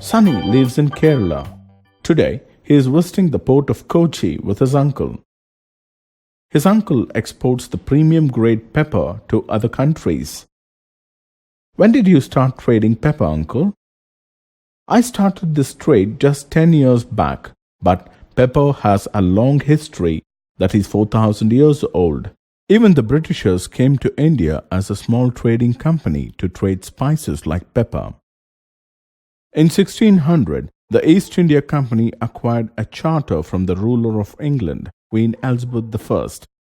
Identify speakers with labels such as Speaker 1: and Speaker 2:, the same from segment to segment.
Speaker 1: Sunny lives in Kerala. Today, he is visiting the port of Kochi with his uncle. His uncle exports the premium grade pepper to other countries. When did you start trading pepper, uncle? I started this trade just 10 years back, but pepper has a long history that is 4,000 years old. Even the Britishers came to India as a small trading company to trade spices like pepper. In 1600, the East India Company acquired a charter from the ruler of England, Queen Elizabeth I,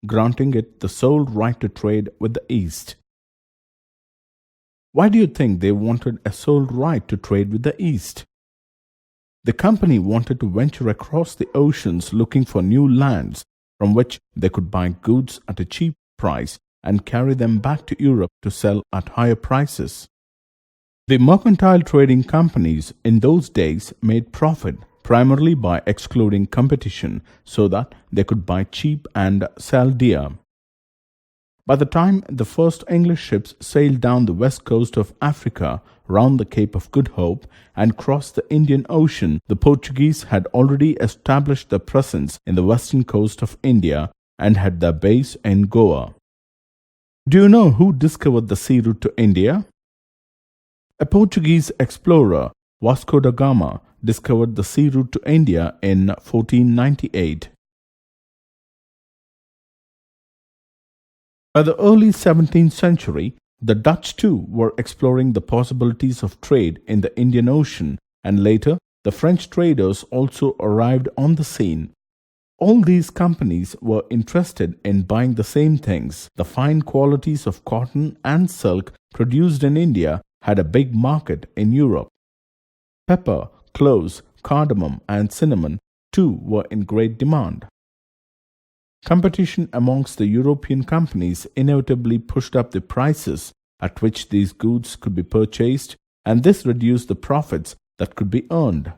Speaker 1: granting it the sole right to trade with the East. Why do you think they wanted a sole right to trade with the East? The company wanted to venture across the oceans looking for new lands from which they could buy goods at a cheap price and carry them back to Europe to sell at higher prices. The mercantile trading companies in those days made profit primarily by excluding competition so that they could buy cheap and sell dear. By the time the first English ships sailed down the west coast of Africa, round the Cape of Good Hope, and crossed the Indian Ocean, the Portuguese had already established their presence in the western coast of India and had their base in Goa. Do you know who discovered the sea route to India? A Portuguese explorer, Vasco da Gama, discovered the sea route to India in 1498. By the early 17th century, the Dutch too were exploring the possibilities of trade in the Indian Ocean, and later the French traders also arrived on the scene. All these companies were interested in buying the same things. The fine qualities of cotton and silk produced in India had a big market in Europe. Pepper, cloves, cardamom and cinnamon too were in great demand. Competition amongst the European companies inevitably pushed up the prices at which these goods could be purchased, and this reduced the profits that could be earned.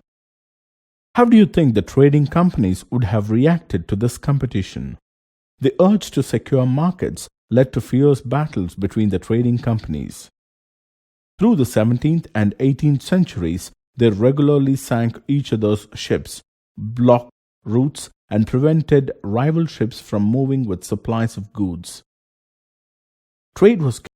Speaker 1: How do you think the trading companies would have reacted to this competition? The urge to secure markets led to fierce battles between the trading companies. Through the 17th and 18th centuries, they regularly sank each other's ships, blocked routes, and prevented rival ships from moving with supplies of goods. Trade was